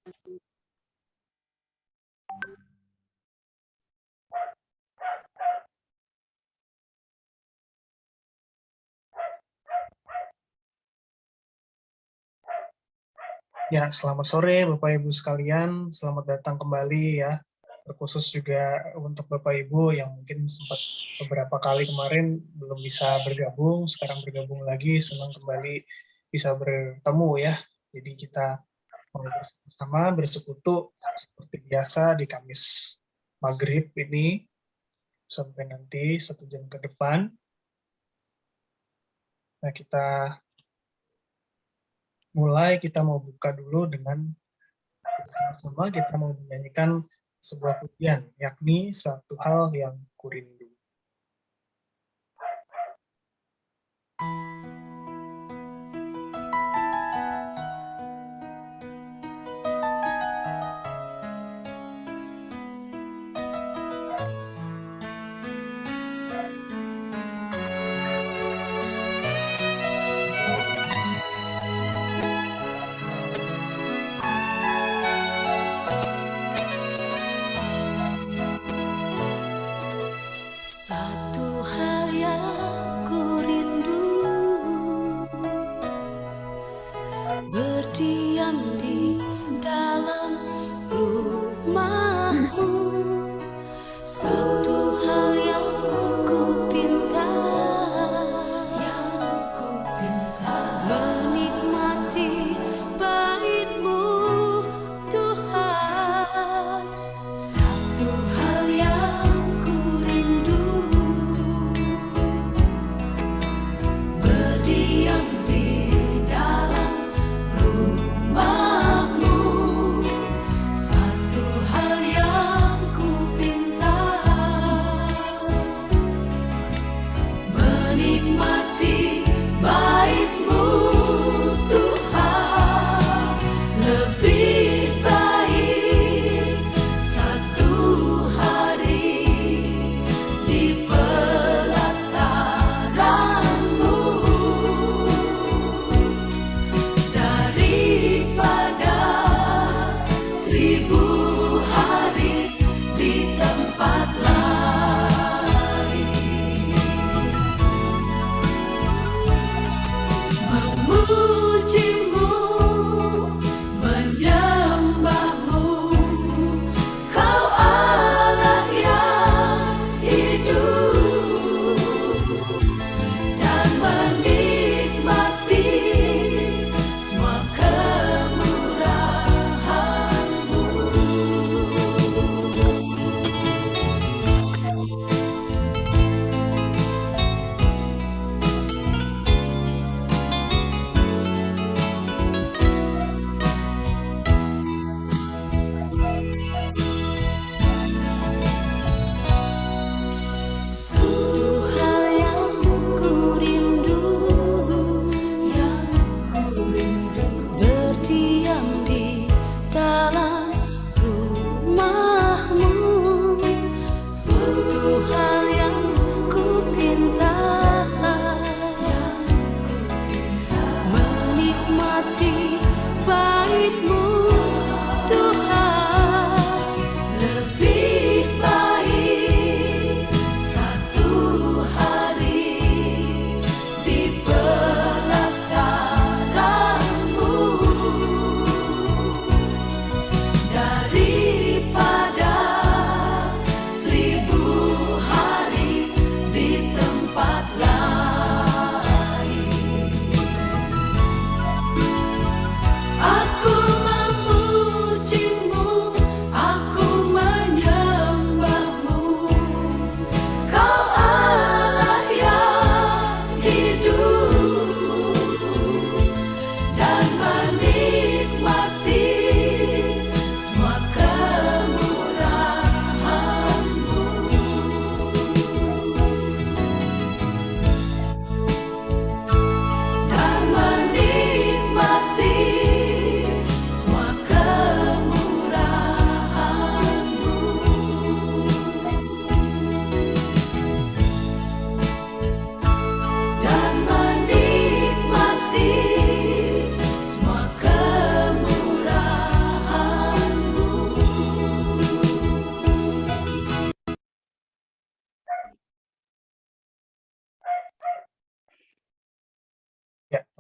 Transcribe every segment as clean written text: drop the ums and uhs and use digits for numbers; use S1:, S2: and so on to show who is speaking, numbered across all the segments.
S1: Ya, selamat sore Bapak Ibu sekalian. Selamat datang kembali ya. Terkhusus juga untuk Bapak Ibu yang mungkin sempat beberapa kali kemarin belum bisa bergabung, sekarang bergabung lagi, senang kembali bisa bertemu ya. Jadi kita mau bersama bersekutu seperti biasa di Kamis Maghrib ini sampai nanti 1 jam ke depan. Nah, kita mau buka dulu dengan sama-sama kita mau menyanyikan sebuah pujian, yakni satu hal yang kurindu.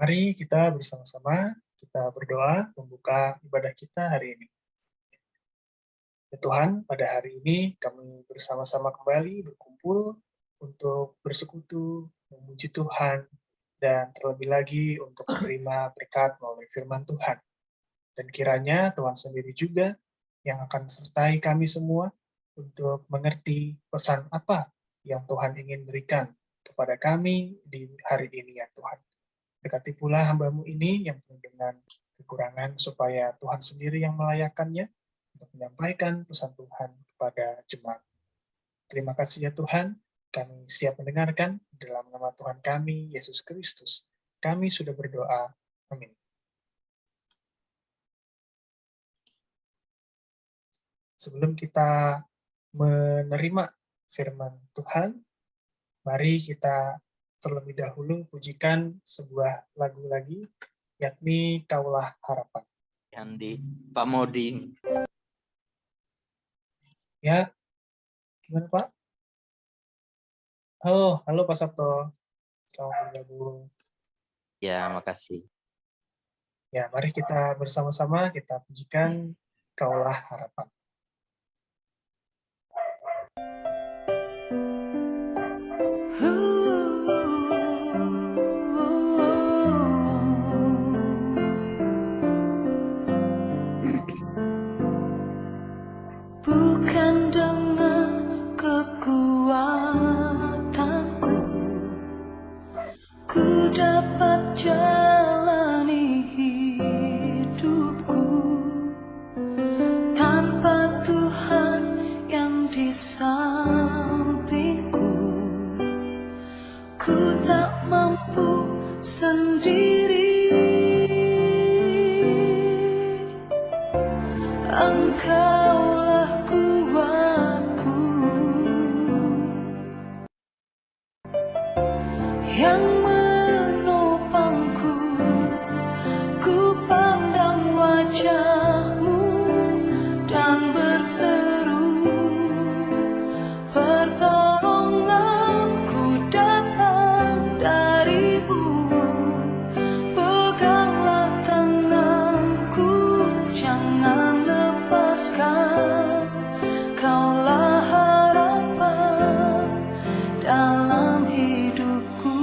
S1: Mari kita bersama-sama kita berdoa membuka ibadah kita hari ini. Ya Tuhan, pada hari ini kami bersama-sama kembali berkumpul untuk bersekutu, memuji Tuhan, dan terlebih lagi untuk menerima berkat melalui firman Tuhan. Dan kiranya Tuhan sendiri juga yang akan sertai kami semua untuk mengerti pesan apa yang Tuhan ingin berikan kepada kami di hari ini ya Tuhan. Berkati pula hamba-Mu ini yang penuh dengan kekurangan supaya Tuhan sendiri yang melayakkannya untuk menyampaikan pesan Tuhan kepada jemaat. Terima kasih ya Tuhan, kami siap mendengarkan dalam nama Tuhan kami, Yesus Kristus. Kami sudah berdoa. Amin. Sebelum kita menerima firman Tuhan, mari kita terlebih dahulu pujikan sebuah lagu lagi, yakni Kaulah Harapan.
S2: Andi, Pak Modi.
S1: Ya, gimana Pak? Oh, halo Pak Sabto. Selamat bergabung.
S2: Ya, makasih.
S1: Ya, mari kita bersama-sama kita pujikan Kaulah Harapan.
S3: Bukan dengan kekuatanku ku dapat jalani hidupku tanpa Tuhan yang di sampingku. Ku tak mampu sendiri, Engkaulah kuatku yang menopangku. Ku pandang wajah-Mu dan berseru, pertolonganku datang dari-Mu. Peganglah tanganku, jangan lepaskan. Kaulah harapan dalam hidupku.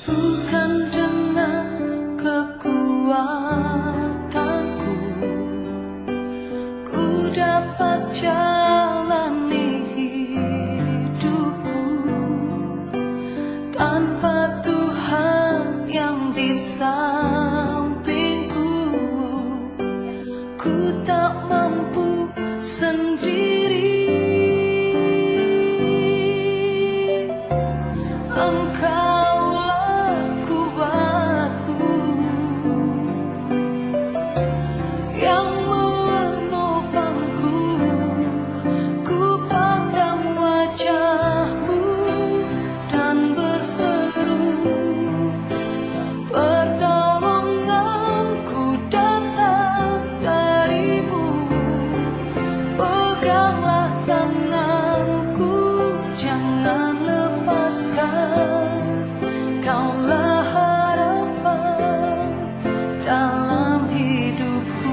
S3: Bukan dengan kekuatanku ku dapat jalani hidupku tanpa Tuhan yang di sampingku. Ku tak mampu sendiri, Engkaulah kuatku yang menopangku. Ku pandang wajah-Mu dan berseru, pertolonganku datang dari-Mu. Peganglah tanganku, jangan lepaskan. Kaulah harapan dalam hidupku.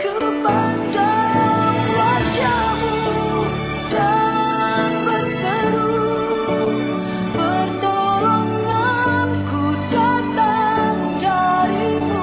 S3: Ku pandang wajah-Mu dan berseru, pertolonganku datang dari-Mu.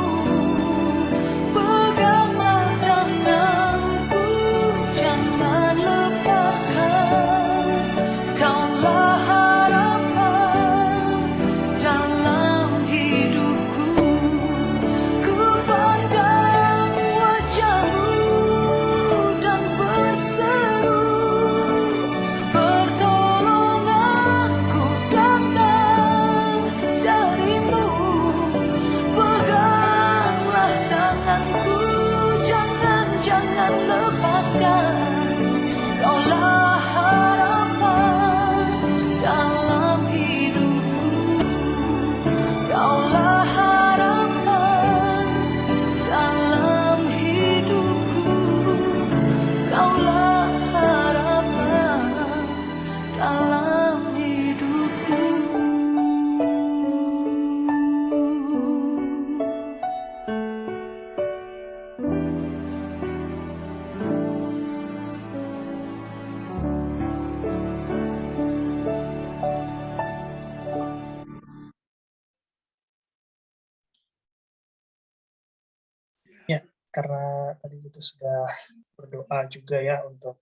S1: karena tadi kita sudah berdoa juga ya untuk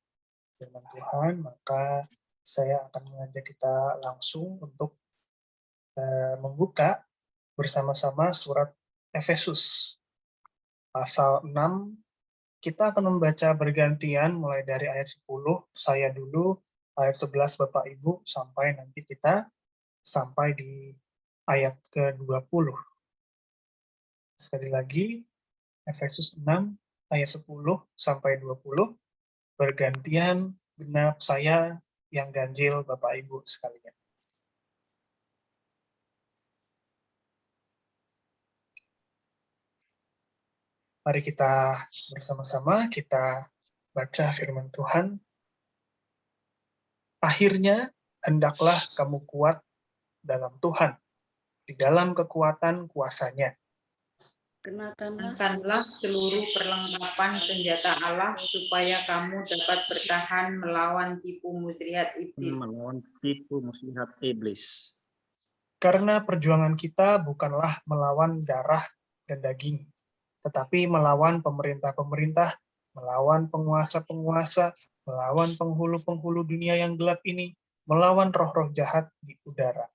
S1: firman Tuhan, maka saya akan mengajak kita langsung untuk membuka bersama-sama surat Efesus pasal 6. Kita akan membaca bergantian mulai dari ayat 10, saya dulu, ayat 11 Bapak Ibu, sampai nanti kita sampai di ayat ke-20. Sekali lagi, Efesus 6 ayat 10 sampai 20, bergantian genap saya yang ganjil Bapak Ibu sekalian. Mari kita bersama-sama kita baca firman Tuhan. Akhirnya, hendaklah kamu kuat dalam Tuhan, di dalam kekuatan kuasa-Nya.
S4: Kenakanlah seluruh perlengkapan senjata Allah supaya kamu dapat bertahan melawan tipu muslihat iblis.
S1: Karena perjuangan kita bukanlah melawan darah dan daging, tetapi melawan pemerintah-pemerintah, melawan penguasa-penguasa, melawan penghulu-penghulu dunia yang gelap ini, melawan roh-roh jahat di udara.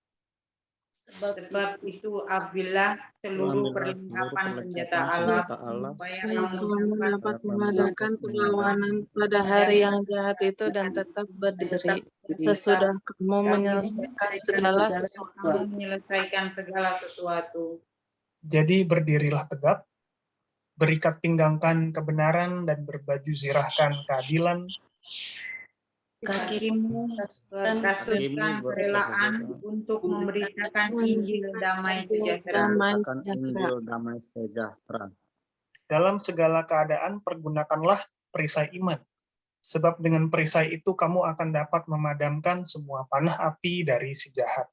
S4: Sebab itu ambillah seluruh perlengkapan senjata Allah supaya kamu
S5: dapat mengadakan perlawanan pada hari yang jahat itu dan tetap berdiri sesudah kamu menyelesaikan segala sesuatu.
S1: Jadi berdirilah tegap, berikat pinggangkan kebenaran dan berbaju zirahkan keadilan.
S4: Kakimu kasutkan kerelaan untuk memberitakan Injil damai sejahtera.
S1: Dalam segala keadaan pergunakanlah perisai iman, sebab dengan perisai itu kamu akan dapat memadamkan semua panah api dari si jahat.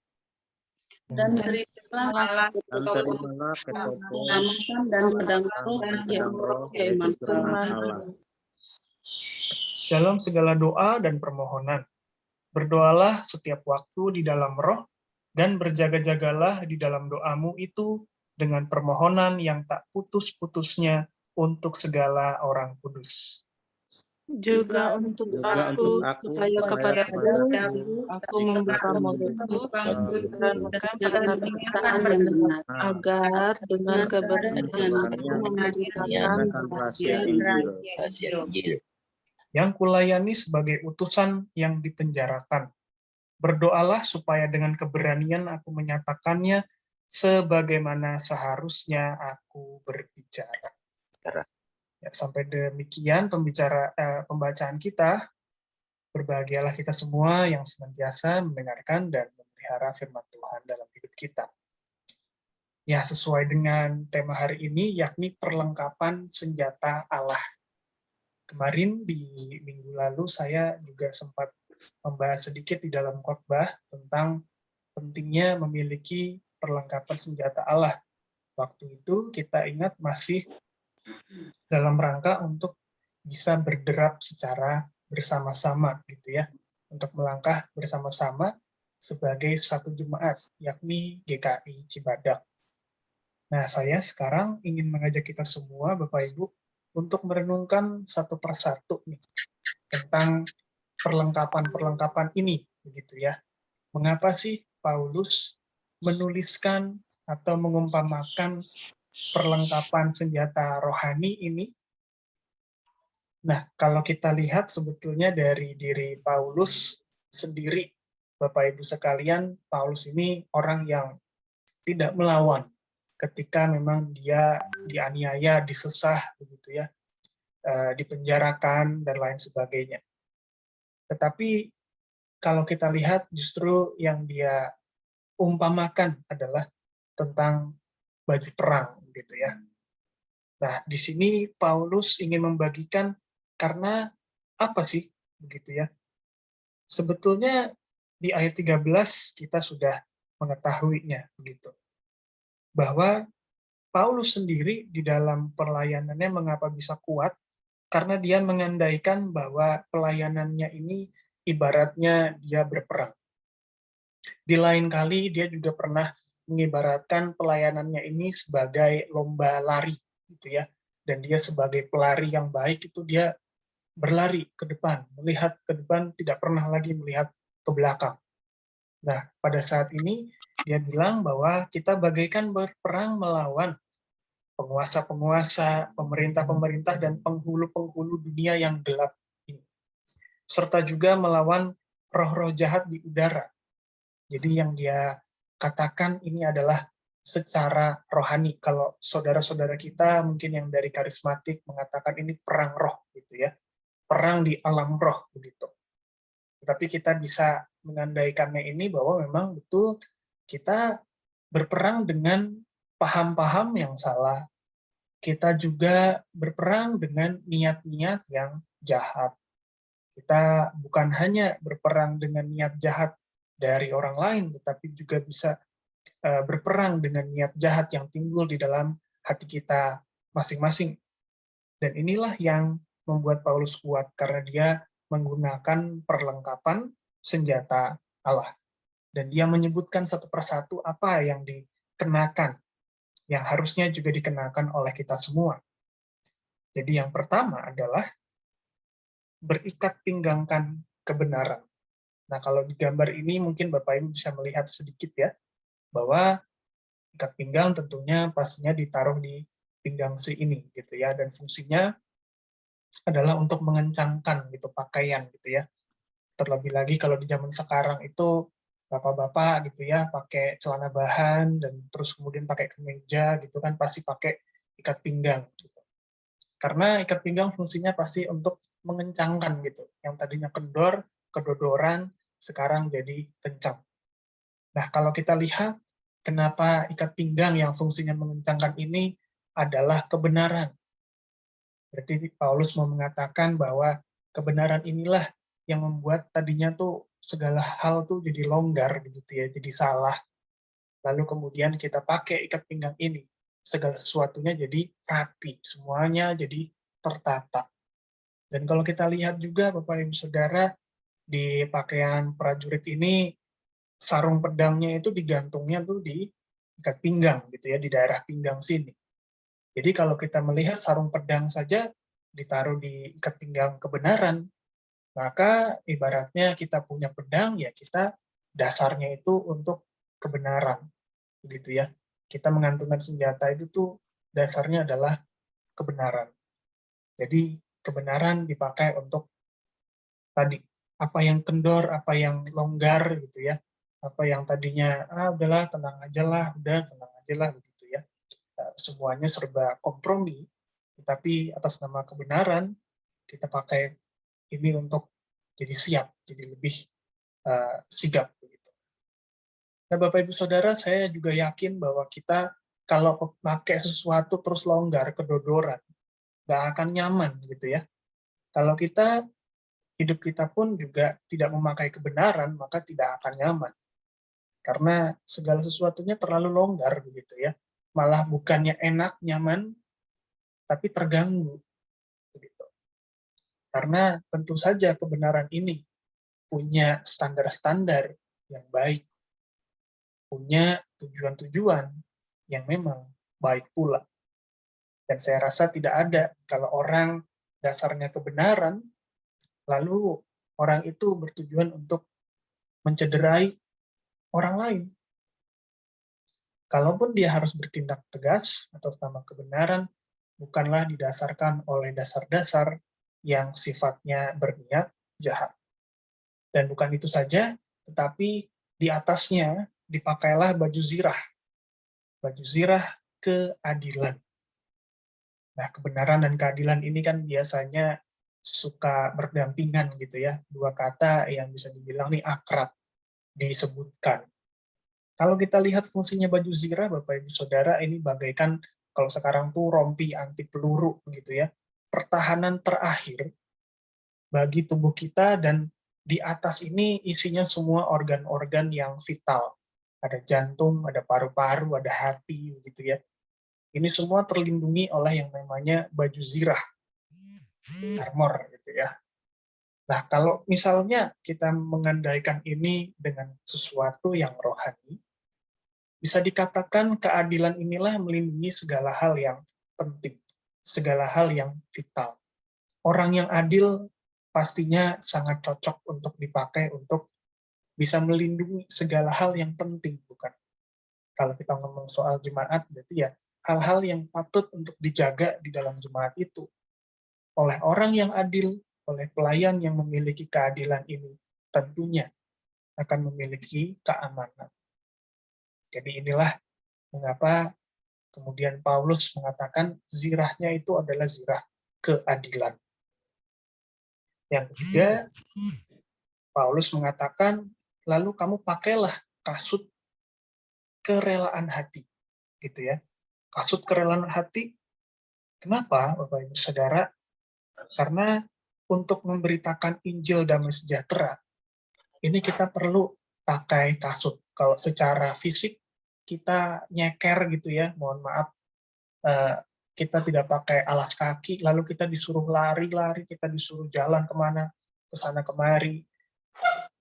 S5: Dan terimalah
S4: keselamatan dan pedang roh yang
S5: yaitu firman Allah.
S1: Dalam segala doa dan permohonan, berdoalah setiap waktu di dalam roh, dan berjaga-jagalah di dalam doamu itu dengan permohonan yang tak putus-putusnya untuk segala orang kudus.
S5: Juga untuk aku, supaya kepada aku membuka mulutku dan kata-kata yang benar, agar dengan keberanian aku memberitakan rahasia Injil.
S1: Yang kulayani sebagai utusan yang dipenjarakan. Berdoalah supaya dengan keberanian aku menyatakannya sebagaimana seharusnya aku berbicara. Ya, sampai demikian pembacaan kita. Berbahagialah kita semua yang senantiasa mendengarkan dan memelihara firman Tuhan dalam hidup kita. Ya, sesuai dengan tema hari ini, yakni perlengkapan senjata Allah. Kemarin di minggu lalu saya juga sempat membahas sedikit di dalam khotbah tentang pentingnya memiliki perlengkapan senjata Allah. Waktu itu kita ingat masih dalam rangka untuk bisa berderap secara bersama-sama gitu ya, untuk melangkah bersama-sama sebagai satu jemaat, yakni GKI Cibadak. Nah, saya sekarang ingin mengajak kita semua, Bapak Ibu, untuk merenungkan satu persatu nih tentang perlengkapan-perlengkapan ini, begitu ya. Mengapa sih Paulus menuliskan atau mengumpamakan perlengkapan senjata rohani ini? Nah, kalau kita lihat sebetulnya dari diri Paulus sendiri, Bapak Ibu sekalian, Paulus ini orang yang tidak melawan ketika memang dia dianiaya, disesah, begitu ya, dipenjarakan dan lain sebagainya. Tetapi kalau kita lihat justru yang dia umpamakan adalah tentang baju perang, gitu ya. Nah, di sini Paulus ingin membagikan karena apa sih, begitu ya. Sebetulnya di ayat 13 kita sudah mengetahuinya, begitu. Bahwa Paulus sendiri di dalam pelayanannya mengapa bisa kuat, karena dia mengandaikan bahwa pelayanannya ini ibaratnya dia berperang. Di lain kali dia juga pernah mengibaratkan pelayanannya ini sebagai lomba lari, gitu ya. dan dia sebagai pelari yang baik itu dia berlari ke depan, melihat ke depan, tidak pernah lagi melihat ke belakang. Nah, pada saat ini dia bilang bahwa kita bagaikan berperang melawan penguasa-penguasa, pemerintah-pemerintah, dan penghulu-penghulu dunia yang gelap ini. Serta juga melawan roh-roh jahat di udara. Jadi yang dia katakan ini adalah secara rohani. Kalau saudara-saudara kita mungkin yang dari karismatik mengatakan ini perang roh gitu ya. Perang di alam roh begitu. Tapi kita bisa mengandaikannya ini bahwa memang betul kita berperang dengan paham-paham yang salah. Kita juga berperang dengan niat-niat yang jahat. Kita bukan hanya berperang dengan niat jahat dari orang lain, tetapi juga bisa berperang dengan niat jahat yang timbul di dalam hati kita masing-masing. Dan inilah yang membuat Paulus kuat, karena dia menggunakan perlengkapan senjata Allah. Dan dia menyebutkan satu persatu apa yang dikenakan, yang harusnya juga dikenakan oleh kita semua. Jadi yang pertama adalah berikat pinggangkan kebenaran. Nah, kalau di gambar ini mungkin Bapak Ibu bisa melihat sedikit ya, bahwa ikat pinggang tentunya pastinya ditaruh di pinggang si ini gitu ya, dan fungsinya adalah untuk mengencangkan gitu pakaian gitu ya. Terlebih lagi kalau di zaman sekarang itu bapak-bapak gitu ya pakai celana bahan dan terus kemudian pakai kemeja gitu kan, pasti pakai ikat pinggang gitu. Karena ikat pinggang fungsinya pasti untuk mengencangkan gitu. Yang tadinya kendor, kedodoran, sekarang jadi kencang. Nah, kalau kita lihat kenapa ikat pinggang yang fungsinya mengencangkan ini adalah kebenaran. Berarti Paulus mau mengatakan bahwa kebenaran inilah yang membuat tadinya tuh segala hal tuh jadi longgar gitu ya, jadi salah. Lalu kemudian kita pakai ikat pinggang ini, segala sesuatunya jadi rapi, semuanya jadi tertata. Dan kalau kita lihat juga Bapak Ibu Saudara, di pakaian prajurit ini sarung pedangnya itu digantungnya tuh di ikat pinggang gitu ya, di daerah pinggang sini. Jadi kalau kita melihat sarung pedang saja ditaruh di ikat pinggang kebenaran, maka ibaratnya kita punya pedang, ya kita dasarnya itu untuk kebenaran, begitu ya. Kita mengantungkan senjata itu tuh dasarnya adalah kebenaran. Jadi kebenaran dipakai untuk tadi, apa yang kendor, apa yang longgar gitu ya, apa yang tadinya udahlah tenang aja lah, udah tenang aja lah begitu ya. Semuanya serba kompromi, tetapi atas nama kebenaran kita pakai ini untuk jadi siap, jadi lebih sigap begitu. Nah, Bapak Ibu Saudara, saya juga yakin bahwa kita kalau pakai sesuatu terus longgar, kedodoran, nggak akan nyaman gitu ya. Kalau hidup kita pun juga tidak memakai kebenaran, maka tidak akan nyaman. Karena segala sesuatunya terlalu longgar begitu ya. Malah bukannya enak, nyaman, tapi terganggu. Begitu. Karena tentu saja kebenaran ini punya standar-standar yang baik, punya tujuan-tujuan yang memang baik pula. Dan saya rasa tidak ada kalau orang dasarnya kebenaran, lalu orang itu bertujuan untuk mencederai orang lain. Kalaupun dia harus bertindak tegas atas nama kebenaran, bukanlah didasarkan oleh dasar-dasar yang sifatnya berniat jahat. Dan bukan itu saja, tetapi di atasnya dipakailah baju zirah. Baju zirah keadilan. Nah, kebenaran dan keadilan ini kan biasanya suka berdampingan gitu ya. Dua kata yang bisa dibilang nih akrab disebutkan. Kalau kita lihat fungsinya baju zirah, Bapak Ibu Saudara, ini bagaikan kalau sekarang tuh rompi anti peluru gitu ya. Pertahanan terakhir bagi tubuh kita, dan di atas ini isinya semua organ-organ yang vital. Ada jantung, ada paru-paru, ada hati gitu ya. Ini semua terlindungi oleh yang namanya baju zirah, armor gitu ya. Nah, kalau misalnya kita mengandaikan ini dengan sesuatu yang rohani, bisa dikatakan keadilan inilah melindungi segala hal yang penting. segala hal yang vital. Orang yang adil pastinya sangat cocok untuk dipakai untuk bisa melindungi segala hal yang penting, bukan? Kalau kita ngomong soal jemaat, berarti ya hal-hal yang patut untuk dijaga di dalam jemaat itu oleh orang yang adil, oleh pelayan yang memiliki keadilan ini, tentunya akan memiliki keamanan. Jadi inilah mengapa kemudian Paulus mengatakan zirahnya itu adalah zirah keadilan. Yang ketiga, Paulus mengatakan, lalu kamu pakailah kasut kerelaan hati, gitu ya. Kasut kerelaan hati, kenapa, Bapak Ibu Saudara? Karena untuk memberitakan Injil damai sejahtera, ini kita perlu pakai kasut. Kalau secara fisik kita nyeker gitu ya, mohon maaf, kita tidak pakai alas kaki, lalu kita disuruh lari-lari, kita disuruh jalan kemana, ke sana kemari,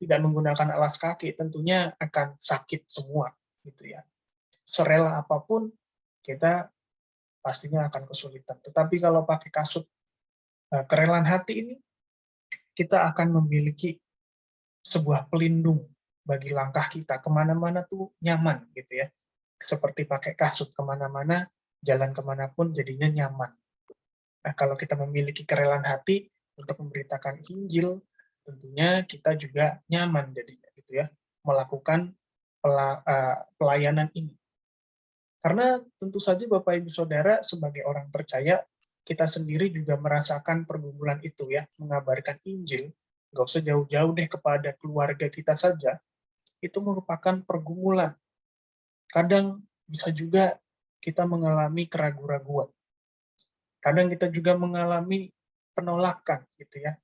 S1: tidak menggunakan alas kaki, tentunya akan sakit semua, gitu ya. Serela apapun, kita pastinya akan kesulitan. Tetapi kalau pakai kasut kerelaan hati ini, kita akan memiliki sebuah pelindung bagi langkah kita. Kemana-mana tuh nyaman, gitu ya. Seperti pakai kasut, kemana-mana, jalan kemanapun jadinya nyaman. Nah, kalau kita memiliki kerelaan hati untuk memberitakan Injil, tentunya kita juga nyaman jadinya, gitu ya, melakukan pelayanan ini. Karena tentu saja Bapak Ibu Saudara sebagai orang percaya, kita sendiri juga merasakan pergumulan itu ya, mengabarkan Injil, nggak usah jauh-jauh deh kepada keluarga kita saja, itu merupakan pergumulan. Kadang bisa juga kita mengalami keraguan-raguan. Kadang kita juga mengalami penolakan gitu ya.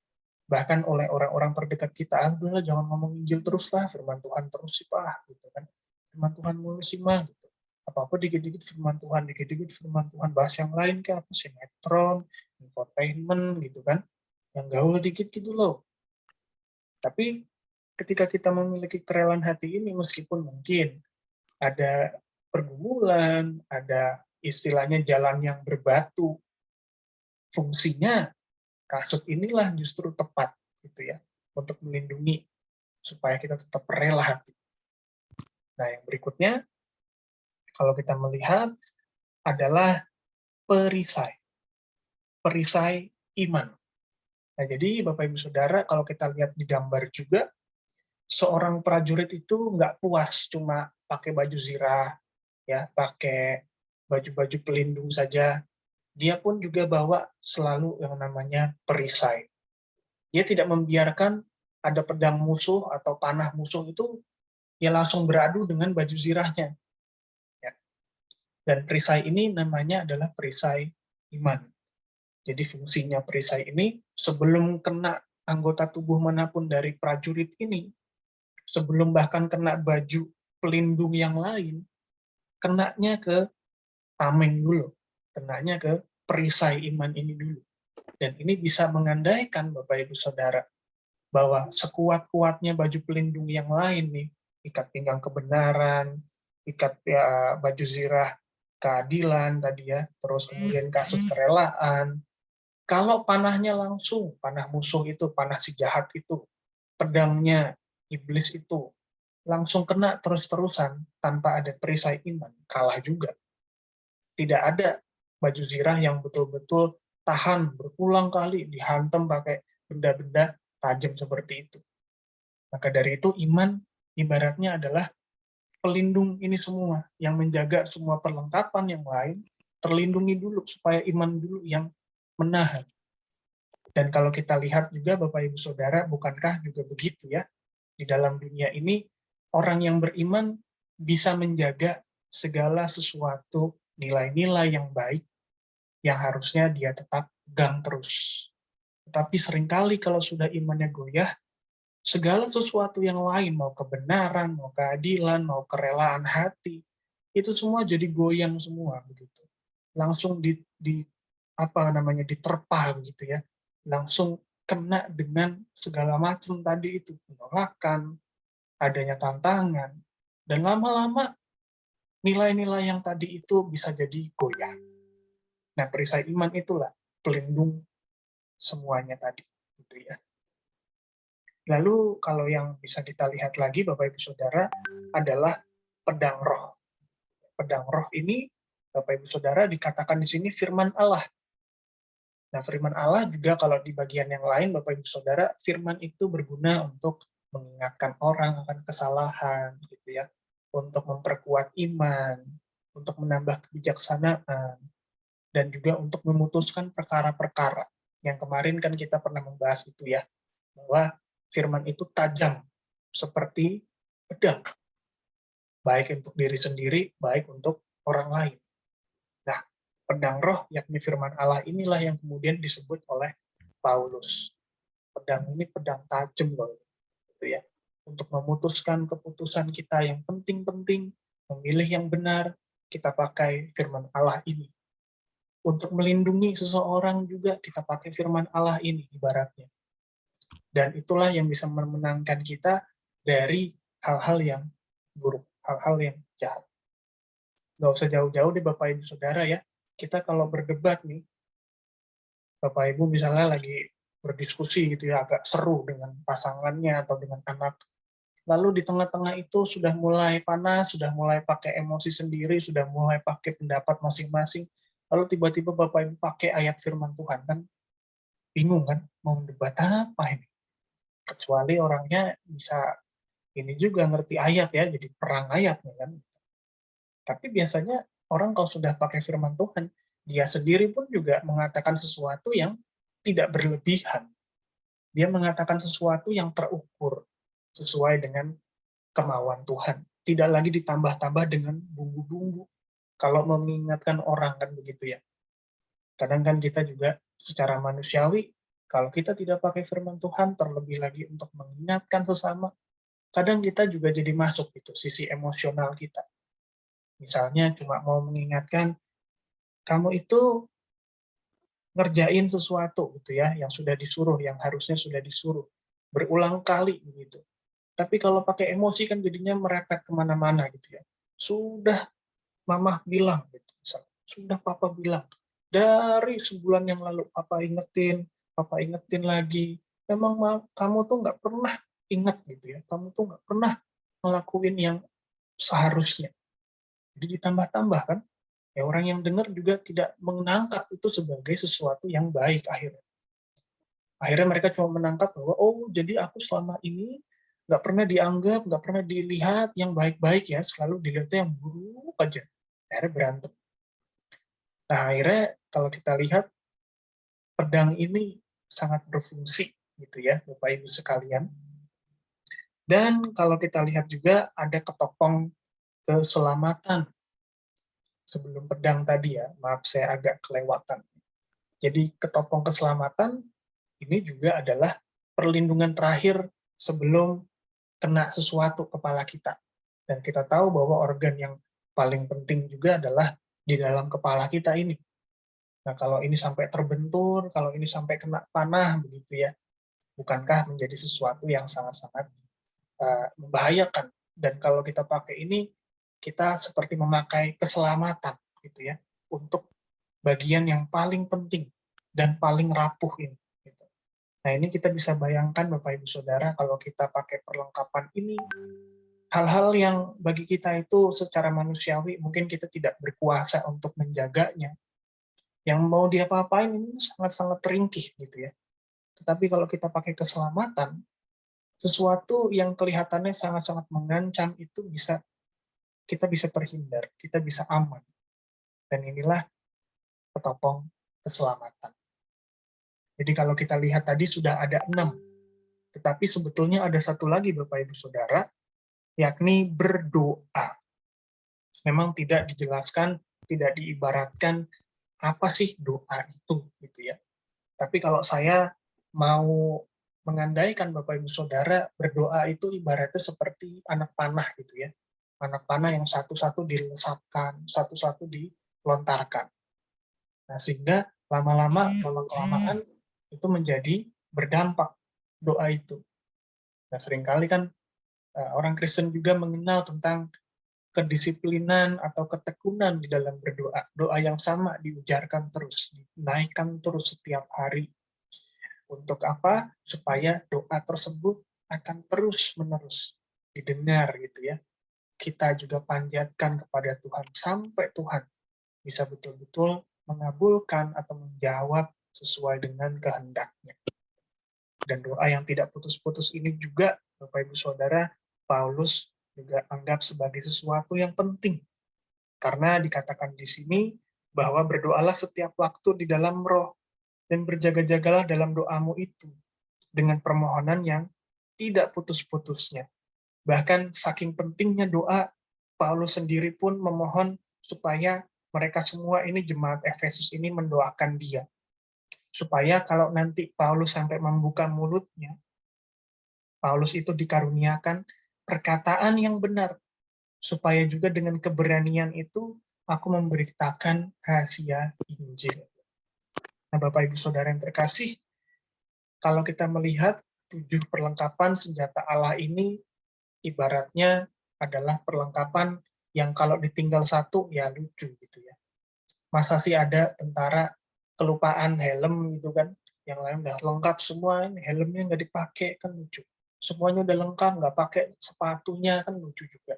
S1: Bahkan oleh orang-orang terdekat kita, "Aduh, jangan ngomong Injil terus lah, firman Tuhan terus sih, Pak." Gitu kan. Firman Tuhan mulu sih, Mah, gitu. Apa-apa dikit-dikit firman Tuhan, dikit-dikit firman Tuhan, bahas yang lain kayak apa, sinetron, infotainment gitu kan. Yang gaul dikit gitu loh. Tapi ketika kita memiliki kerelaan hati ini, meskipun mungkin ada pergumulan, ada istilahnya jalan yang berbatu, fungsinya kasut inilah justru tepat gitu ya untuk melindungi supaya kita tetap rela hati. Nah, yang berikutnya kalau kita melihat adalah perisai. Perisai iman. Nah, jadi Bapak Ibu Saudara, kalau kita lihat di gambar juga, seorang prajurit itu nggak puas cuma pakai baju zirah, ya, pakai baju-baju pelindung saja. Dia pun juga bawa selalu yang namanya perisai. Dia tidak membiarkan ada pedang musuh atau panah musuh itu dia langsung beradu dengan baju zirahnya. Ya. Dan perisai ini namanya adalah perisai iman. Jadi fungsinya perisai ini sebelum kena anggota tubuh manapun dari prajurit ini, sebelum bahkan kena baju pelindung yang lain, kenanya ke tameng dulu, kenanya ke perisai iman ini dulu. Dan ini bisa mengandaikan Bapak Ibu Saudara, bahwa sekuat-kuatnya baju pelindung yang lain nih, ikat pinggang kebenaran, ikat ya, baju zirah keadilan tadi ya, terus kemudian kasut kerelaan, kalau panahnya langsung, panah musuh itu, panah si jahat itu, pedangnya iblis itu, langsung kena terus-terusan tanpa ada perisai iman, kalah juga. Tidak ada baju zirah yang betul-betul tahan berulang kali dihantam pakai benda-benda tajam seperti itu. Maka dari itu iman ibaratnya adalah pelindung ini semua, yang menjaga semua perlengkapan yang lain, terlindungi dulu supaya iman dulu yang menahan. Dan kalau kita lihat juga Bapak Ibu Saudara, bukankah juga begitu ya? Di dalam dunia ini, orang yang beriman bisa menjaga segala sesuatu, nilai-nilai yang baik, yang harusnya dia tetap pegang terus. Tetapi seringkali kalau sudah imannya goyah, segala sesuatu yang lain, mau kebenaran, mau keadilan, mau kerelaan hati, itu semua jadi goyang semua begitu. Langsung diterpa begitu ya. Langsung kena dengan segala macam tadi itu, penolakan, adanya tantangan, dan lama-lama nilai-nilai yang tadi itu bisa jadi goyah. Nah, perisai iman itulah pelindung semuanya tadi, gitu ya. Lalu kalau yang bisa kita lihat lagi, Bapak Ibu Saudara, adalah pedang roh. Pedang roh ini, Bapak Ibu Saudara, dikatakan di sini firman Allah. Nah, firman Allah juga kalau di bagian yang lain, Bapak Ibu Saudara, firman itu berguna untuk mengingatkan orang akan kesalahan, gitu ya, untuk memperkuat iman, untuk menambah kebijaksanaan, dan juga untuk memutuskan perkara-perkara. Yang kemarin kan kita pernah membahas itu ya, bahwa firman itu tajam seperti pedang, baik untuk diri sendiri, baik untuk orang lain. Nah, pedang roh, yakni firman Allah inilah yang kemudian disebut oleh Paulus. Pedang ini pedang tajam loh, gitu ya, untuk memutuskan keputusan kita yang penting-penting, memilih yang benar, kita pakai firman Allah ini. Untuk melindungi seseorang juga kita pakai firman Allah ini ibaratnya. Dan itulah yang bisa memenangkan kita dari hal-hal yang buruk, hal-hal yang jahat. Nggak usah jauh-jauh deh Bapak Ibu Saudara ya. Kita kalau berdebat nih, Bapak Ibu misalnya lagi berdiskusi gitu ya, agak seru dengan pasangannya atau dengan anak. Lalu di tengah-tengah itu sudah mulai panas, sudah mulai pakai emosi sendiri, sudah mulai pakai pendapat masing-masing. Lalu tiba-tiba Bapak Ibu pakai ayat firman Tuhan, kan bingung kan, mau debat apa ini? Kecuali orangnya bisa ini juga ngerti ayat ya, jadi perang ayat kan. Tapi biasanya orang kalau sudah pakai firman Tuhan, dia sendiri pun juga mengatakan sesuatu yang tidak berlebihan. Dia mengatakan sesuatu yang terukur, sesuai dengan kemauan Tuhan. Tidak lagi ditambah-tambah dengan bumbu-bumbu. Kalau mengingatkan orang kan begitu ya. Kadang kan kita juga secara manusiawi, kalau kita tidak pakai firman Tuhan, terlebih lagi untuk mengingatkan sesama, kadang kita juga jadi masuk gitu, sisi emosional kita. Misalnya cuma mau mengingatkan, kamu itu ngerjain sesuatu gitu ya, yang sudah disuruh, yang harusnya sudah disuruh. Berulang kali begitu. Tapi kalau pakai emosi kan jadinya merepet kemana-mana gitu ya. Sudah Mama bilang, gitu, sudah Papa bilang. Dari sebulan yang lalu Papa ingetin lagi. Memang kamu tuh nggak pernah ingat gitu ya. Kamu tuh nggak pernah ngelakuin yang seharusnya. Jadi ditambah-tambah kan. Ya orang yang dengar juga tidak menangkap itu sebagai sesuatu yang baik akhirnya. Akhirnya mereka cuma menangkap bahwa, oh jadi aku selama ini nggak pernah dianggap, nggak pernah dilihat yang baik-baik ya, selalu dilihatnya yang buruk aja. Akhirnya berantem. Nah akhirnya kalau kita lihat, pedang ini sangat berfungsi gitu ya Bapak Ibu sekalian. Dan kalau kita lihat juga ada ketopong keselamatan. Sebelum pedang tadi ya, maaf saya agak kelewatan. Jadi ketopong keselamatan ini juga adalah perlindungan terakhir sebelum kena sesuatu kepala kita. Dan kita tahu bahwa organ yang paling penting juga adalah di dalam kepala kita ini. Nah, kalau ini sampai terbentur, kalau ini sampai kena panah, begitu ya, bukankah menjadi sesuatu yang sangat-sangat membahayakan? Dan kalau kita pakai ini, kita seperti memakai keselamatan, gitu ya, untuk bagian yang paling penting dan paling rapuh ini. Gitu. Nah, ini kita bisa bayangkan, Bapak Ibu Saudara, kalau kita pakai perlengkapan ini, hal-hal yang bagi kita itu secara manusiawi mungkin kita tidak berkuasa untuk menjaganya. Yang mau diapa-apain ini sangat-sangat teringkih gitu ya. Tetapi kalau kita pakai keselamatan, sesuatu yang kelihatannya sangat-sangat mengancam itu kita bisa terhindar, kita bisa aman. Dan inilah ketopong keselamatan. Jadi kalau kita lihat tadi sudah ada 6. Tetapi sebetulnya ada satu lagi Bapak Ibu Saudara, yakni berdoa. Memang tidak dijelaskan, tidak diibaratkan apa sih doa itu gitu ya. Tapi kalau saya mau mengandaikan Bapak Ibu Saudara, berdoa itu ibaratnya seperti anak panah gitu ya. Anak panah yang satu-satu dilesatkan, satu-satu dilontarkan. Nah, sehingga lama-lama, lama-kelamaan itu menjadi berdampak doa itu. Nah, seringkali kan orang Kristen juga mengenal tentang kedisiplinan atau ketekunan di dalam berdoa. Doa yang sama diujarkan terus, dinaikkan terus setiap hari. Untuk apa? Supaya doa tersebut akan terus-menerus didengar gitu ya. Kita juga panjatkan kepada Tuhan sampai Tuhan bisa betul-betul mengabulkan atau menjawab sesuai dengan kehendaknya. Dan doa yang tidak putus-putus ini juga, Bapak Ibu Saudara, Paulus juga anggap sebagai sesuatu yang penting. Karena dikatakan di sini bahwa berdoalah setiap waktu di dalam roh, dan berjaga-jagalah dalam doamu itu, dengan permohonan yang tidak putus-putusnya. Bahkan saking pentingnya doa, Paulus sendiri pun memohon supaya mereka semua ini, jemaat Efesus ini, mendoakan dia. Supaya kalau nanti Paulus sampai membuka mulutnya, Paulus itu dikaruniakan perkataan yang benar, supaya juga dengan keberanian itu aku memberitakan rahasia Injil. Nah, Bapak Ibu Saudara yang terkasih, kalau kita melihat 7 perlengkapan senjata Allah ini, ibaratnya adalah perlengkapan yang kalau ditinggal satu, ya lucu gitu ya. Masa sih ada tentara kelupaan helm gitu kan, yang lain udah lengkap semua, helmnya nggak dipakai, kan lucu. Semuanya udah lengkap, nggak pakai sepatunya, kan lucu juga.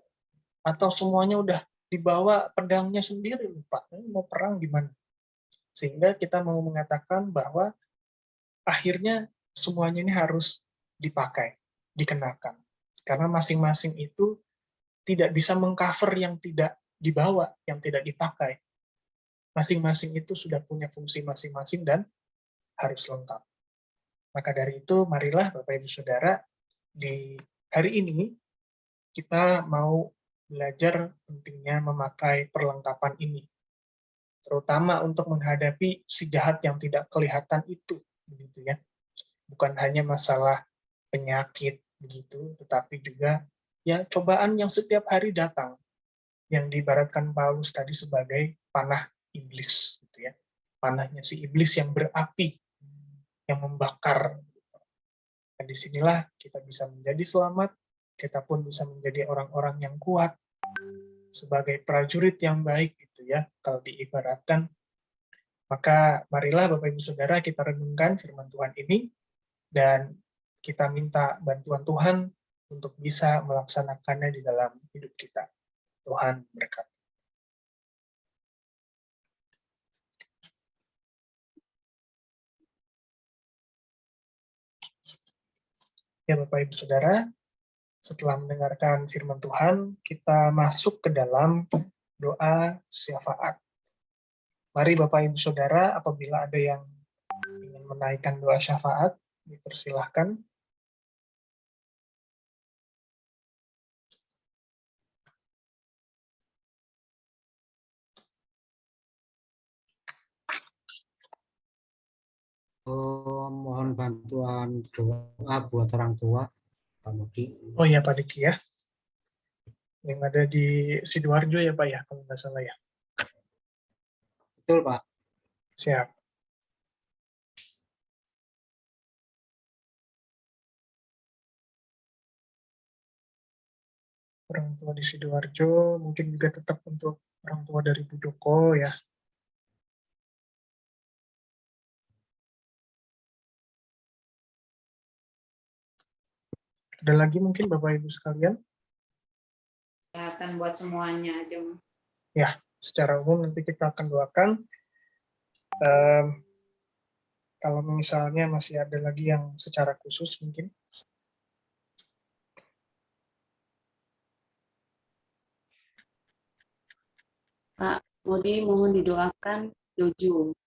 S1: Atau semuanya udah dibawa pedangnya sendiri, lupa, mau perang gimana. Sehingga kita mau mengatakan bahwa akhirnya semuanya ini harus dipakai, dikenakan. Karena masing-masing itu tidak bisa mengcover yang tidak dibawa, yang tidak dipakai. Masing-masing itu sudah punya fungsi masing-masing dan harus lengkap. Maka dari itu, marilah Bapak Ibu Saudara, di hari ini kita mau belajar pentingnya memakai perlengkapan ini. Terutama untuk menghadapi si jahat yang tidak kelihatan itu, begitu ya. Bukan hanya masalah penyakit begitu, tetapi juga ya cobaan yang setiap hari datang, yang diibaratkan Paulus tadi sebagai panah iblis, gitu ya. Panahnya si iblis yang berapi, yang membakar. Dan disinilah kita bisa menjadi selamat, kita pun bisa menjadi orang-orang yang kuat, sebagai prajurit yang baik, gitu ya, kalau diibaratkan. Maka marilah Bapak Ibu Saudara kita renungkan firman Tuhan ini, dan kita minta bantuan Tuhan untuk bisa melaksanakannya di dalam hidup kita. Tuhan berkati. Ya Bapak Ibu Saudara, setelah mendengarkan firman Tuhan, kita masuk ke dalam doa syafaat. Mari Bapak Ibu Saudara, apabila ada yang ingin menaikkan doa syafaat, dipersilahkan.
S6: Mohon bantuan doa buat orang tua, Pak Mudi.
S1: Oh iya Pak Diki ya. Yang ada di Sidoarjo ya Pak ya, kalau nggak salah ya.
S6: Betul Pak.
S1: Siap. Orang tua di Sidoarjo, mungkin juga tetap untuk orang tua dari Bu Joko ya. Ada lagi mungkin Bapak Ibu sekalian?
S4: Kesehatan buat semuanya aja.
S1: Ya, secara umum nanti kita akan doakan. Kalau misalnya masih ada lagi yang secara khusus mungkin.
S5: Pak Modi mohon didoakan Jojo.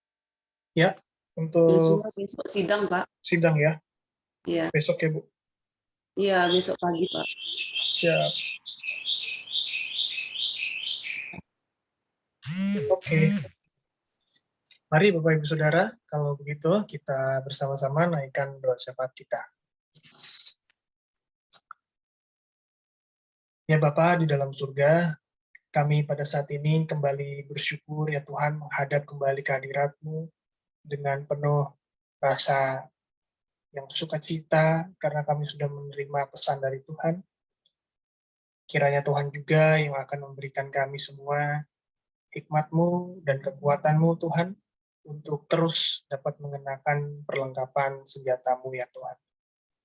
S1: Ya, untuk
S5: Joshua besok sidang, Pak.
S1: sidang ya.
S5: Iya,
S1: Besok ya Bu.
S5: iya besok pagi, Pak.
S1: Siap. Oke. Mari Bapak Ibu Saudara, kalau begitu kita bersama-sama naikkan doa syafaat kita. Ya Bapa di dalam surga, kami pada saat ini kembali bersyukur ya Tuhan menghadap kembali kehadirat-Mu dengan penuh rasa yang sukacita karena kami sudah menerima pesan dari Tuhan. Kiranya Tuhan juga yang akan memberikan kami semua hikmat-Mu dan kekuatan-Mu Tuhan, untuk terus dapat mengenakan perlengkapan senjata-Mu ya Tuhan.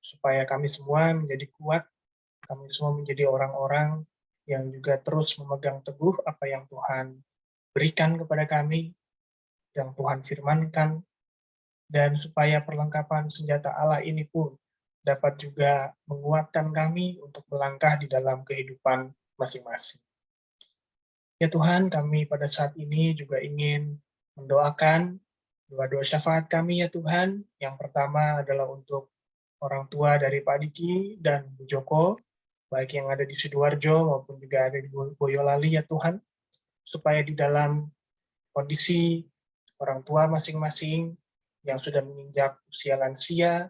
S1: Supaya kami semua menjadi kuat, kami semua menjadi orang-orang yang juga terus memegang teguh apa yang Tuhan berikan kepada kami, yang Tuhan firmankan, dan supaya perlengkapan senjata Allah ini pun dapat juga menguatkan kami untuk melangkah di dalam kehidupan masing-masing. Ya Tuhan, kami pada saat ini juga ingin mendoakan doa-doa syafaat kami ya Tuhan. Yang pertama adalah untuk orang tua dari Pak Diki dan Bu Joko, baik yang ada di Sidoarjo maupun juga ada di Boyolali ya Tuhan, supaya di dalam kondisi orang tua masing-masing yang sudah menginjak usia lansia,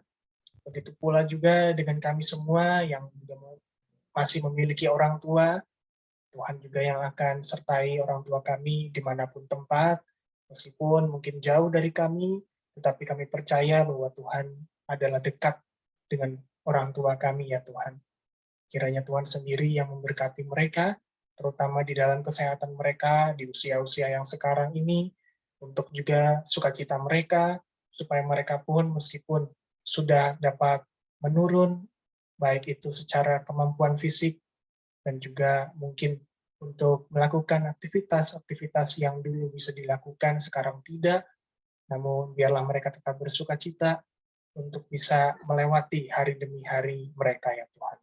S1: begitu pula juga dengan kami semua yang juga masih memiliki orang tua, Tuhan juga yang akan sertai orang tua kami dimanapun tempat, meskipun mungkin jauh dari kami, tetapi kami percaya bahwa Tuhan adalah dekat dengan orang tua kami ya Tuhan. Kiranya Tuhan sendiri yang memberkati mereka, terutama di dalam kesehatan mereka di usia-usia yang sekarang ini, untuk juga sukacita mereka, supaya mereka pun meskipun sudah dapat menurun, baik itu secara kemampuan fisik, dan juga mungkin untuk melakukan aktivitas-aktivitas yang dulu bisa dilakukan, sekarang tidak, namun biarlah mereka tetap bersukacita untuk bisa melewati hari demi hari mereka ya Tuhan.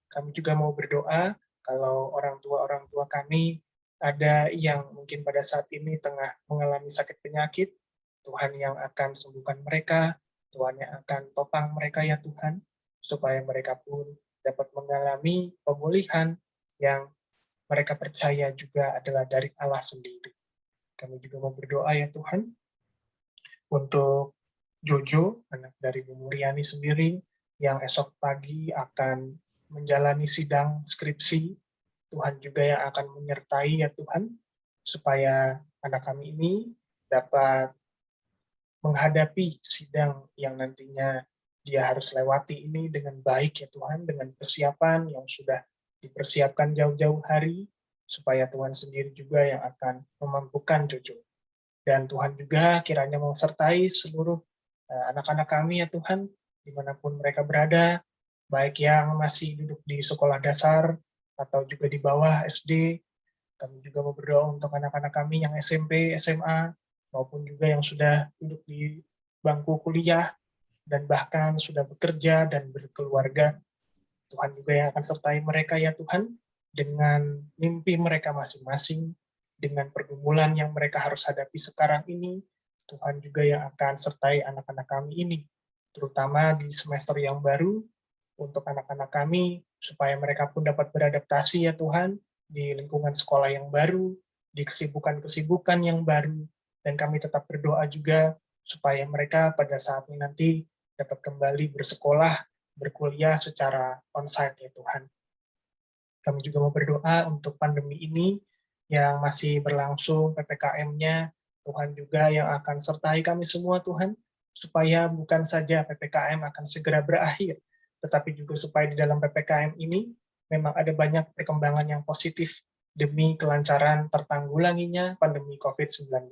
S1: Kami juga mau berdoa kalau orang tua kami ada yang mungkin pada saat ini tengah mengalami sakit penyakit, Tuhan yang akan sembuhkan mereka, Tuhan yang akan topang mereka ya Tuhan, supaya mereka pun dapat mengalami pemulihan yang mereka percaya juga adalah dari Allah sendiri. Kami juga mau berdoa ya Tuhan, untuk Jojo, anak dari Bu Muriani sendiri, yang esok pagi akan menjalani sidang skripsi. Tuhan juga yang akan menyertai ya Tuhan, supaya anak kami ini dapat menghadapi sidang yang nantinya dia harus lewati ini dengan baik ya Tuhan, dengan persiapan yang sudah dipersiapkan jauh-jauh hari, supaya Tuhan sendiri juga yang akan memampukan Jojo. Dan Tuhan juga kiranya menyertai seluruh anak-anak kami ya Tuhan, dimanapun mereka berada, baik yang masih duduk di sekolah dasar atau juga di bawah SD. Kami juga mau berdoa untuk anak-anak kami yang SMP, SMA, maupun juga yang sudah duduk di bangku kuliah, dan bahkan sudah bekerja dan berkeluarga. Tuhan juga yang akan sertai mereka ya Tuhan, dengan mimpi mereka masing-masing, dengan pergumulan yang mereka harus hadapi sekarang ini. Tuhan juga yang akan sertai anak-anak kami ini, terutama di semester yang baru, untuk anak-anak kami, supaya mereka pun dapat beradaptasi ya Tuhan, di lingkungan sekolah yang baru, di kesibukan-kesibukan yang baru, dan kami tetap berdoa juga, supaya mereka pada saatnya nanti dapat kembali bersekolah, berkuliah secara onsite ya Tuhan. Kami juga mau berdoa untuk pandemi ini yang masih berlangsung PPKM-nya, Tuhan juga yang akan sertai kami semua Tuhan, supaya bukan saja PPKM akan segera berakhir, tetapi juga supaya di dalam PPKM ini memang ada banyak perkembangan yang positif demi kelancaran tertanggulanginya pandemi COVID-19.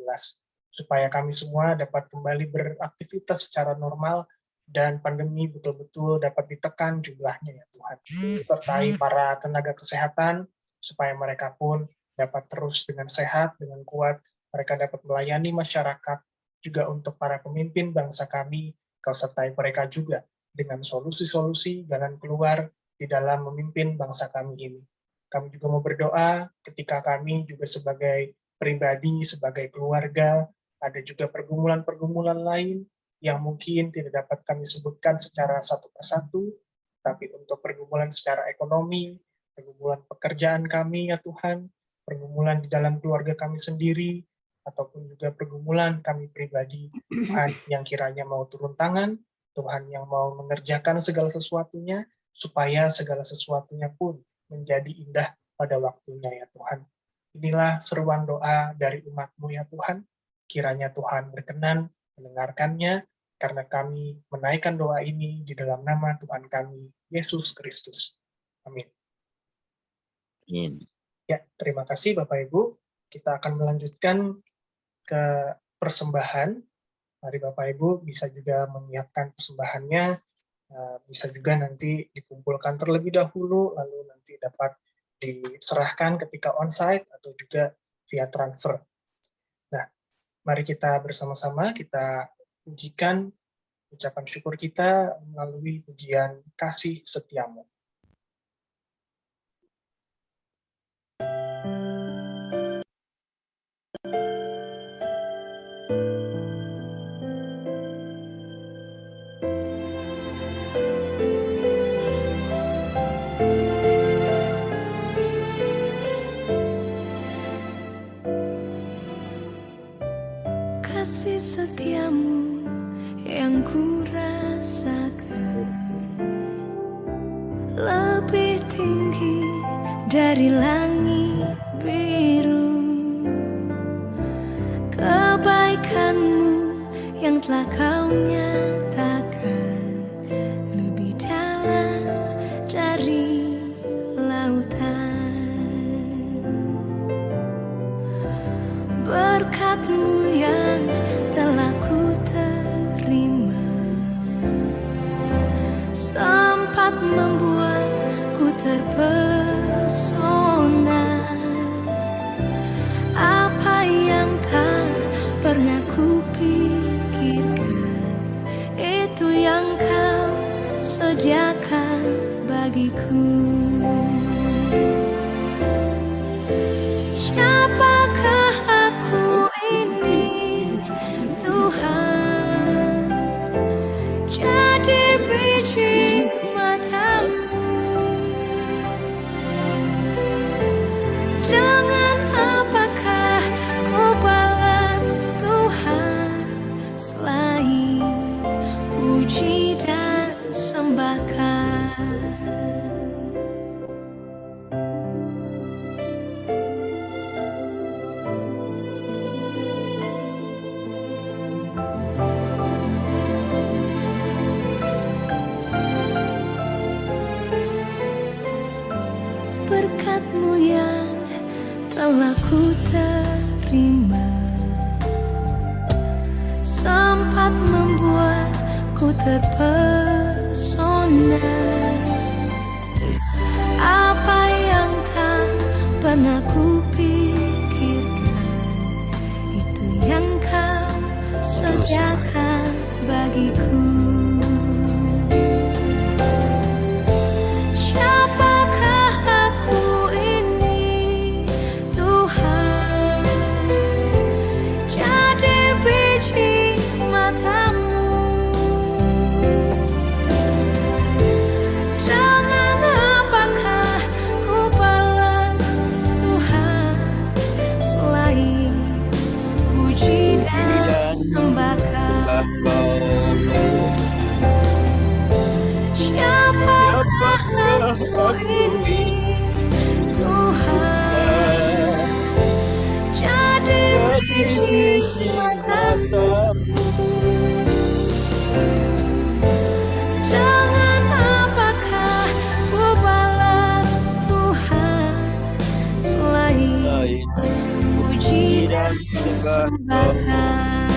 S1: Supaya kami semua dapat kembali beraktivitas secara normal dan pandemi betul-betul dapat ditekan jumlahnya ya Tuhan. Sertai para tenaga kesehatan, supaya mereka pun dapat terus dengan sehat, dengan kuat, mereka dapat melayani masyarakat, juga untuk para pemimpin bangsa kami, Kau sertai mereka juga dengan solusi-solusi jalan keluar di dalam memimpin bangsa kami ini. Kami juga mau berdoa ketika kami juga sebagai pribadi, sebagai keluarga, ada juga pergumulan-pergumulan lain yang mungkin tidak dapat kami sebutkan secara satu persatu, tapi untuk pergumulan secara ekonomi, pergumulan pekerjaan kami ya Tuhan, pergumulan di dalam keluarga kami sendiri, ataupun juga pergumulan kami pribadi, Tuhan yang kiranya mau turun tangan, Tuhan yang mau mengerjakan segala sesuatunya, supaya segala sesuatunya pun menjadi indah pada waktunya ya Tuhan. Inilah seruan doa dari umat-Mu ya Tuhan, kiranya Tuhan berkenan mendengarkannya, karena kami menaikkan doa ini di dalam nama Tuhan kami, Yesus Kristus. Amin.
S2: Amin.
S1: Ya, terima kasih Bapak Ibu. Kita akan melanjutkan ke persembahan. Mari Bapak Ibu bisa juga menyiapkan persembahannya, bisa juga nanti dikumpulkan terlebih dahulu, lalu nanti dapat diserahkan ketika onsite atau juga via transfer. Nah, mari kita bersama-sama kita pujikan ucapan syukur kita melalui pujian Kasih Setiamu.
S3: Kasih setiamu yang ku rasakan lebih tinggi dari langit biru. Kebaikanmu yang telah kau nyatakan lebih dalam dari lautan. Berkat-Mu yang telah ku terima sempat membuatku terpesona. Apa yang tak pernah ku pikirkan, itu yang kau sediakan bagiku. Siapakah aku ini, Tuhan? Jadi biji mata-Mu. Dengan apakah ku balas Tuhan selain puji dan sembahkan? Berkat-Mu yang telah ku terima sempat membuatku terpesona. Apa yang tak pernah ku pikirkan, itu yang kau sediakan bagiku. Siapakah aku ini, Tuhan? Jadi biji mata-Mu. Dengan apakah ku balas Tuhan selain puji dan sembahkan? Siapakah aku ini, Tuhan? Jadi biji mata-Mu. Dengan apakah ku balas Tuhan selain puji dan sembahkan?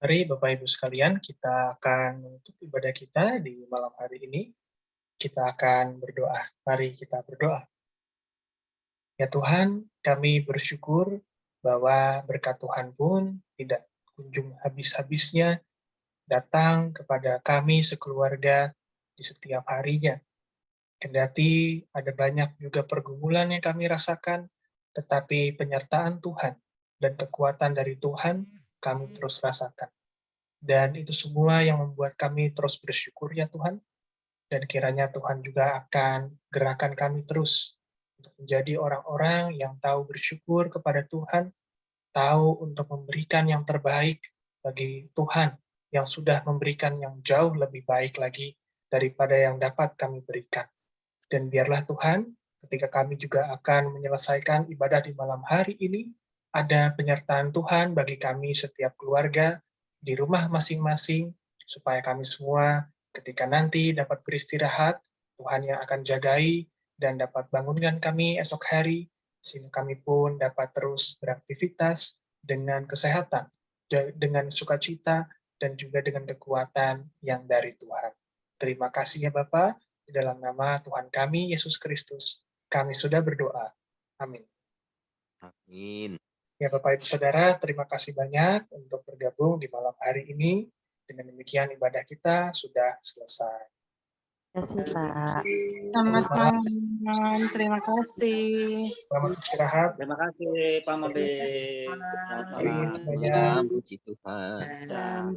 S1: Mari Bapak Ibu sekalian, kita akan menutup ibadah kita di malam hari ini. Kita akan berdoa. Mari kita berdoa. Ya Tuhan, kami bersyukur bahwa berkat Tuhan pun tidak kunjung habis-habisnya datang kepada kami sekeluarga di setiap harinya. Kendati ada banyak juga pergumulan yang kami rasakan, tetapi penyertaan Tuhan dan kekuatan dari Tuhan kami terus rasakan. Dan itu semua yang membuat kami terus bersyukur ya Tuhan. Dan kiranya Tuhan juga akan gerakan kami terus untuk menjadi orang-orang yang tahu bersyukur kepada Tuhan, tahu untuk memberikan yang terbaik bagi Tuhan yang sudah memberikan yang jauh lebih baik lagi daripada yang dapat kami berikan. Dan biarlah Tuhan, ketika kami juga akan menyelesaikan ibadah di malam hari ini, ada penyertaan Tuhan bagi kami setiap keluarga di rumah masing-masing, supaya kami semua ketika nanti dapat beristirahat, Tuhan yang akan jagai dan dapat bangunkan kami esok hari, sehingga kami pun dapat terus beraktivitas dengan kesehatan, dengan sukacita, dan juga dengan kekuatan yang dari Tuhan. Terima kasih ya Bapa, di dalam nama Tuhan kami, Yesus Kristus, kami sudah berdoa. Amin.
S2: Amin.
S1: Ya Bapak Ibu Saudara, terima kasih banyak untuk bergabung di malam hari ini. Dengan demikian ibadah kita sudah selesai.
S7: Terima kasih, Pak.
S5: Selamat malam. Terima kasih.
S1: Selamat istirahat.
S8: Terima kasih Pak Mode. Selamat
S1: Mari
S8: malam.
S1: semuanya.
S2: Puji Tuhan.
S4: Dan